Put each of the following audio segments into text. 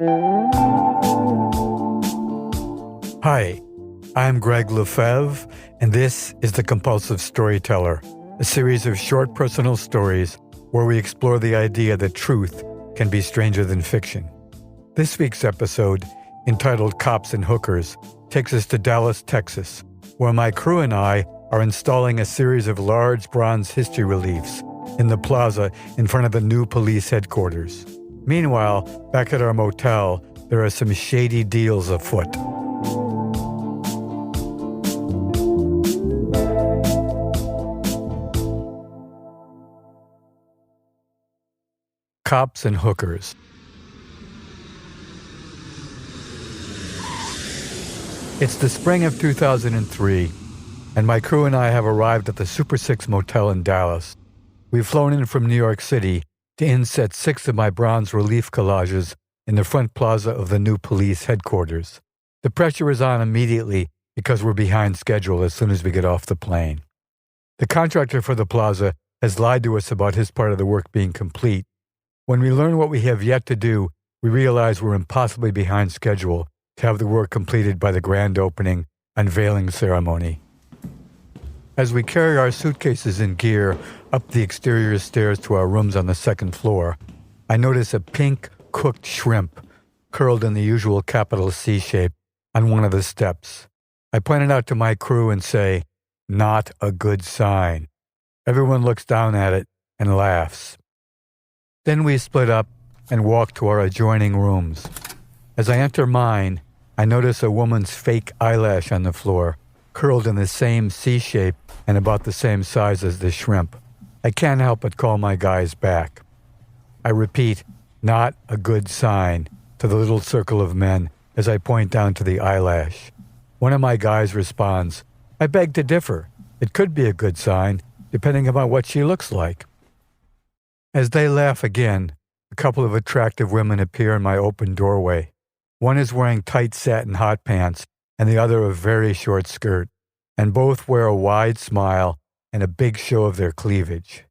Hi, I'm Greg Lefebvre, and this is The Compulsive Storyteller, a series of short personal stories where we explore the idea that truth can be stranger than fiction. This week's episode, entitled Cops and Hookers, takes us to Dallas, Texas, where my crew and I are installing a series of large bronze history reliefs in the plaza in front of the new police headquarters. Meanwhile, back at our motel, there are some shady deals afoot. Cops and Hookers. It's the spring of 2003, and my crew and I have arrived at the Super 6 Motel in Dallas. We've flown in from New York City to inset 6 of my bronze relief collages in the front plaza of the new police headquarters. The pressure is on immediately because we're behind schedule as soon as we get off the plane. The contractor for the plaza has lied to us about his part of the work being complete. When we learn what we have yet to do, we realize we're impossibly behind schedule to have the work completed by the grand opening unveiling ceremony. As we carry our suitcases and gear up the exterior stairs to our rooms on the second floor, I notice a pink cooked shrimp curled in the usual capital C shape on one of the steps. I point it out to my crew and say, "Not a good sign." Everyone looks down at it and laughs. Then we split up and walk to our adjoining rooms. As I enter mine, I notice a woman's fake eyelash on the floor, curled in the same C shape and about the same size as the shrimp. I can't help but call my guys back. I repeat, "Not a good sign," to the little circle of men as I point down to the eyelash. One of my guys responds, "I beg to differ. It could be a good sign, depending upon what she looks like." As they laugh again, a couple of attractive women appear in my open doorway. One is wearing tight satin hot pants and the other a very short skirt, and both wear a wide smile and a big show of their cleavage.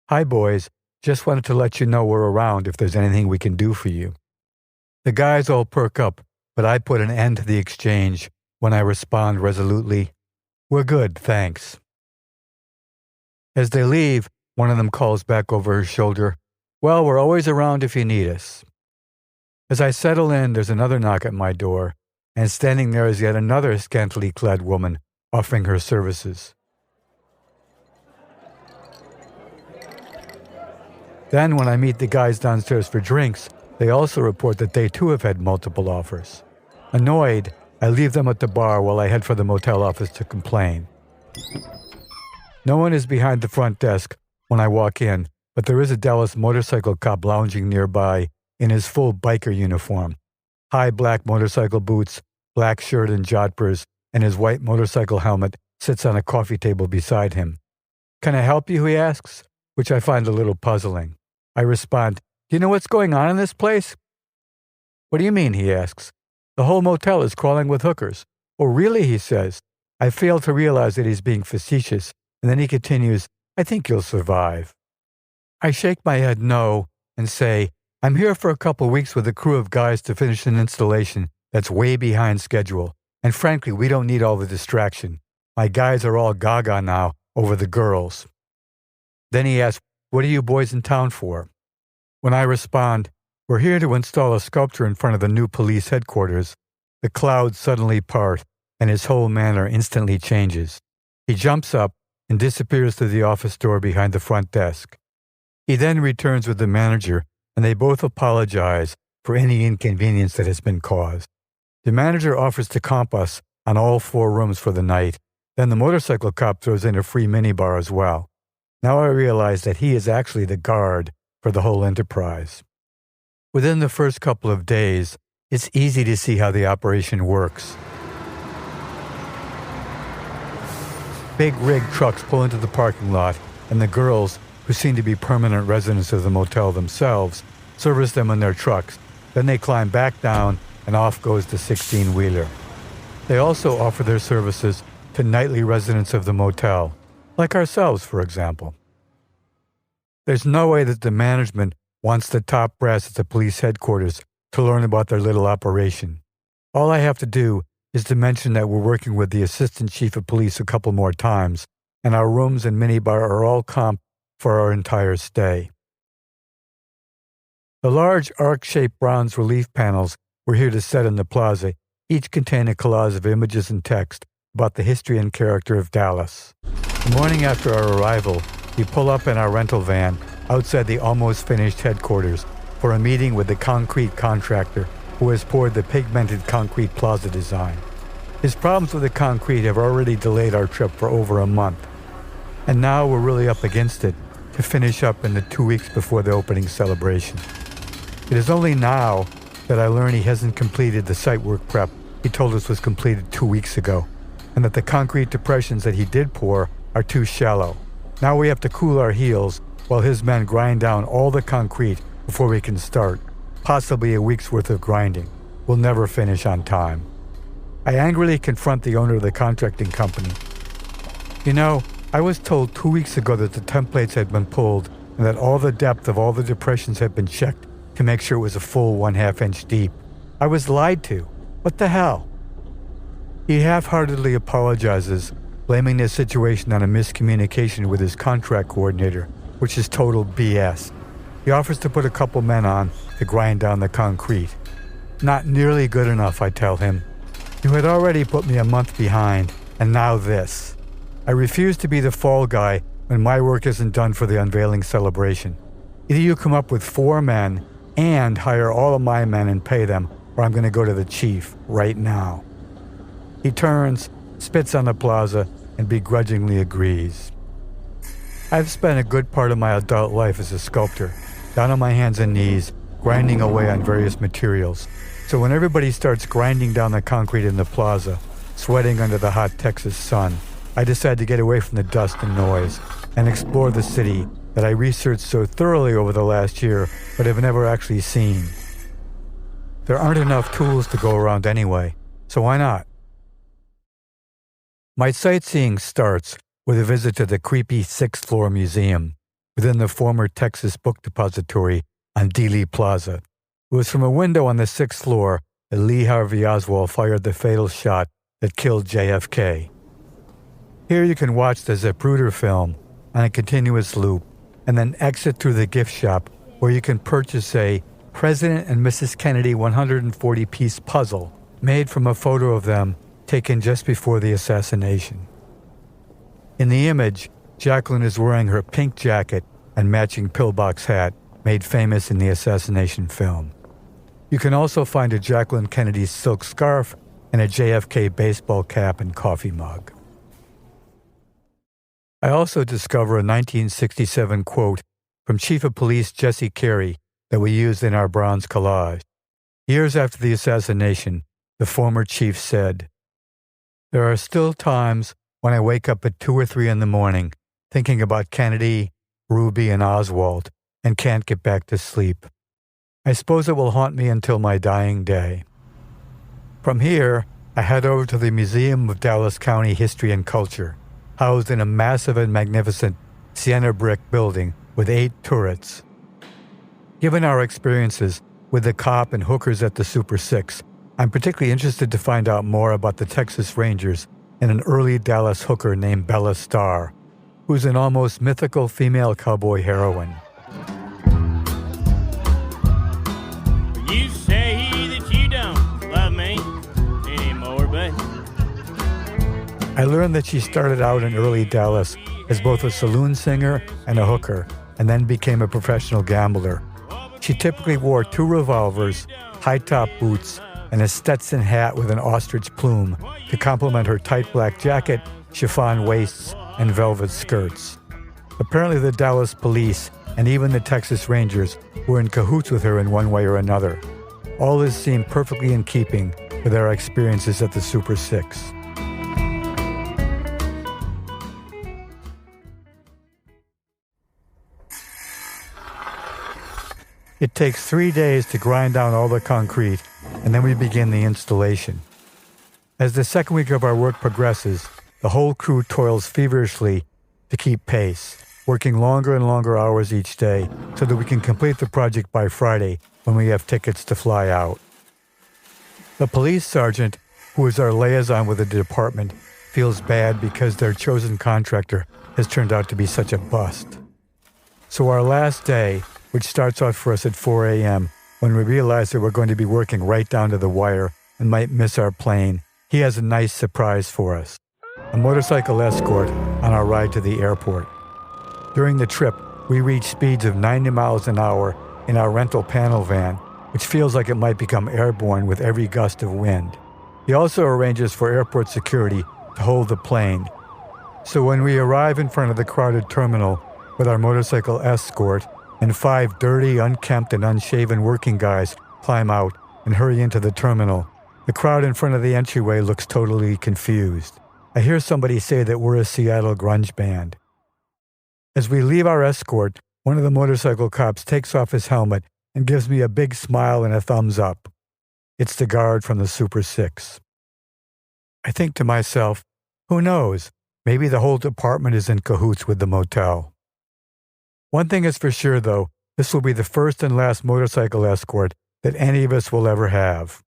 "Hi, boys. Just wanted to let you know we're around if there's anything we can do for you." The guys all perk up, but I put an end to the exchange when I respond resolutely, "We're good, thanks." As they leave, one of them calls back over her shoulder, "Well, we're always around if you need us." As I settle in, there's another knock at my door, and standing there is yet another scantily clad woman offering her services. Then, when I meet the guys downstairs for drinks, they also report that they too have had multiple offers. Annoyed, I leave them at the bar while I head for the motel office to complain. No one is behind the front desk when I walk in, but there is a Dallas motorcycle cop lounging nearby in his full biker uniform, high black motorcycle boots, black shirt and jodhpurs, and his white motorcycle helmet sits on a coffee table beside him. "Can I help you?" he asks, which I find a little puzzling. I respond, "Do you know what's going on in this place?" "What do you mean?" he asks. "The whole motel is crawling with hookers." "Oh, really?" he says. I fail to realize that he's being facetious, and then he continues, "I think you'll survive." I shake my head no and say, "I'm here for a couple weeks with a crew of guys to finish an installation that's way behind schedule, and frankly, we don't need all the distraction. My guys are all gaga now over the girls." Then he asks, "What are you boys in town for?" When I respond, "We're here to install a sculpture in front of the new police headquarters," the clouds suddenly part and his whole manner instantly changes. He jumps up and disappears through the office door behind the front desk. He then returns with the manager, and they both apologize for any inconvenience that has been caused. The manager offers to comp us on all 4 rooms for the night. Then the motorcycle cop throws in a free minibar as well. Now I realize that he is actually the guard for the whole enterprise. Within the first couple of days, it's easy to see how the operation works. Big rig trucks pull into the parking lot, and the girls, who seem to be permanent residents of the motel themselves, service them in their trucks. Then they climb back down, and off goes the 16-wheeler. They also offer their services to nightly residents of the motel, like ourselves, for example. There's no way that the management wants the top brass at the police headquarters to learn about their little operation. All I have to do is to mention that we're working with the Assistant Chief of Police a couple more times, and our rooms and minibar are all comped for our entire stay. The large arc-shaped bronze relief panels we're here to set in the plaza each contain a collage of images and text about the history and character of Dallas. The morning after our arrival, we pull up in our rental van outside the almost finished headquarters for a meeting with the concrete contractor who has poured the pigmented concrete plaza design. His problems with the concrete have already delayed our trip for over a month, and now we're really up against it to finish up in the 2 weeks before the opening celebration. It is only now that I learn he hasn't completed the site work prep he told us was completed 2 weeks ago, and that the concrete depressions that he did pour are too shallow. Now we have to cool our heels while his men grind down all the concrete before we can start, possibly a week's worth of grinding. We'll never finish on time. I angrily confront the owner of the contracting company. You know, I was told 2 weeks ago that the templates had been pulled and that all the depth of all the depressions had been checked to make sure it was a full 1/2 inch deep. I was lied to. What the hell? He half-heartedly apologizes, blaming the situation on a miscommunication with his contract coordinator, which is total BS. He offers to put a couple men on to grind down the concrete. Not nearly good enough, I tell him. You had already put me a month behind, and now this. I refuse to be the fall guy when my work isn't done for the unveiling celebration. Either you come up with 4 men and hire all of my men and pay them, or I'm going to go to the chief right now. He turns, spits on the plaza, and begrudgingly agrees. I've spent a good part of my adult life as a sculptor, down on my hands and knees, grinding away on various materials. So when everybody starts grinding down the concrete in the plaza, sweating under the hot Texas sun, I decide to get away from the dust and noise and explore the city that I researched so thoroughly over the last year but have never actually seen. There aren't enough tools to go around anyway, so why not? My sightseeing starts with a visit to the creepy 6th floor museum within the former Texas Book Depository on Dealey Plaza. It was from a window on the 6th floor that Lee Harvey Oswald fired the fatal shot that killed JFK. Here you can watch the Zapruder film on a continuous loop and then exit through the gift shop where you can purchase a President and Mrs. Kennedy 140-piece puzzle made from a photo of them taken just before the assassination. In the image, Jacqueline is wearing her pink jacket and matching pillbox hat made famous in the assassination film. You can also find a Jacqueline Kennedy silk scarf and a JFK baseball cap and coffee mug. I also discover a 1967 quote from Chief of Police Jesse Carey that we used in our bronze collage. Years after the assassination, the former chief said, "There are still times when I wake up at 2 or 3 in the morning thinking about Kennedy, Ruby, and Oswald and can't get back to sleep. I suppose it will haunt me until my dying day." From here, I head over to the Museum of Dallas County History and Culture, housed in a massive and magnificent sienna brick building with 8 turrets. Given our experiences with the cop and hookers at the Super 6, I'm particularly interested to find out more about the Texas Rangers and an early Dallas hooker named Bella Starr, who's an almost mythical female cowboy heroine. You say that you don't love me anymore, but I learned that she started out in early Dallas as both a saloon singer and a hooker, and then became a professional gambler. She typically wore 2 revolvers, high-top boots, and a Stetson hat with an ostrich plume to complement her tight black jacket, chiffon waists, and velvet skirts. Apparently the Dallas police and even the Texas Rangers were in cahoots with her in one way or another. All this seemed perfectly in keeping with our experiences at the Super 6. It takes 3 days to grind down all the concrete, and then we begin the installation. As the second week of our work progresses, the whole crew toils feverishly to keep pace. working longer and longer hours each day so that we can complete the project by Friday when we have tickets to fly out. The police sergeant, who is our liaison with the department, feels bad because their chosen contractor has turned out to be such a bust. So our last day, which starts out for us at 4 a.m., when we realize that we're going to be working right down to the wire and might miss our plane, he has a nice surprise for us. A motorcycle escort on our ride to the airport. During the trip, we reach speeds of 90 miles an hour in our rental panel van, which feels like it might become airborne with every gust of wind. He also arranges for airport security to hold the plane. So when we arrive in front of the crowded terminal with our motorcycle escort and 5 dirty, unkempt, and unshaven working guys climb out and hurry into the terminal, the crowd in front of the entryway looks totally confused. I hear somebody say that we're a Seattle grunge band. As we leave our escort, one of the motorcycle cops takes off his helmet and gives me a big smile and a thumbs up. It's the guard from the Super 6. I think to myself, who knows, maybe the whole department is in cahoots with the motel. One thing is for sure, though, this will be the first and last motorcycle escort that any of us will ever have.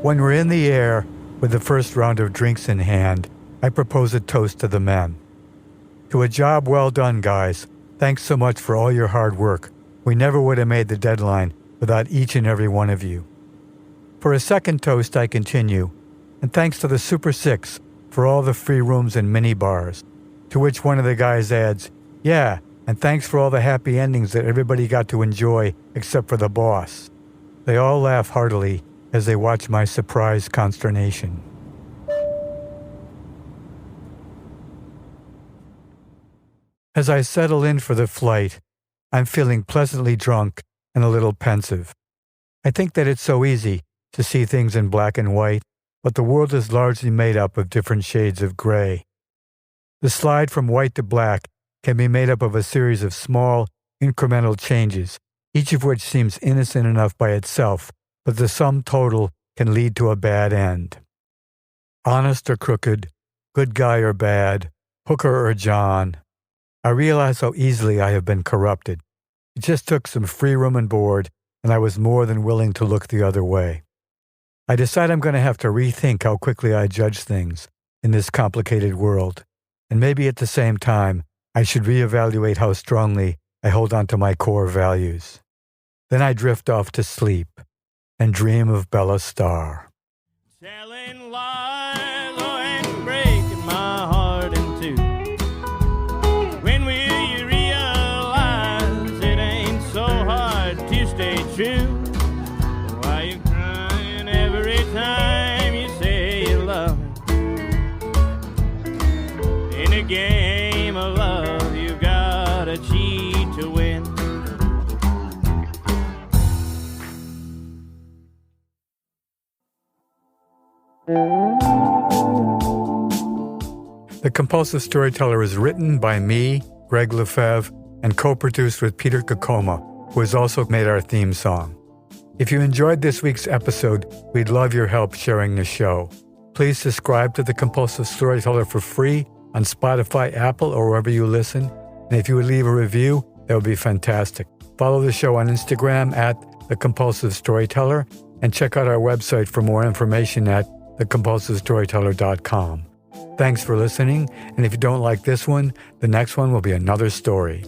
When we're in the air, with the first round of drinks in hand, I propose a toast to the men. To a job well done, guys. Thanks so much for all your hard work. We never would have made the deadline without each and every one of you. For a second toast, I continue, and thanks to the Super 6 for all the free rooms and mini bars. To which one of the guys adds, yeah, and thanks for all the happy endings that everybody got to enjoy except for the boss. They all laugh heartily as they watch my surprised consternation. As I settle in for the flight, I'm feeling pleasantly drunk and a little pensive. I think that it's so easy to see things in black and white, but the world is largely made up of different shades of gray. The slide from white to black can be made up of a series of small, incremental changes, each of which seems innocent enough by itself, but the sum total can lead to a bad end. Honest or crooked, good guy or bad, hooker or John, I realize how easily I have been corrupted. It just took some free room and board, and I was more than willing to look the other way. I decide I'm going to have to rethink how quickly I judge things in this complicated world, and maybe at the same time, I should reevaluate how strongly I hold on to my core values. Then I drift off to sleep and dream of Bella Starr. Telling lies, oh, and breaking my heart in two. When will you realize it ain't so hard to stay true? Why you crying every time you say you love me? In a game of love, you gotta cheat to win. The Compulsive Storyteller is written by me, Greg Lefebvre, and co-produced with Peter Kokoma, who has also made our theme song. If you enjoyed this week's episode, we'd love your help sharing the show. Please subscribe to The Compulsive Storyteller for free on Spotify, Apple, or wherever you listen. And if you would leave a review, that would be fantastic. Follow the show on Instagram at The Compulsive Storyteller, and check out our website for more information at thecompulsivestoryteller.com. Thanks for listening, and if you don't like this one, the next one will be another story.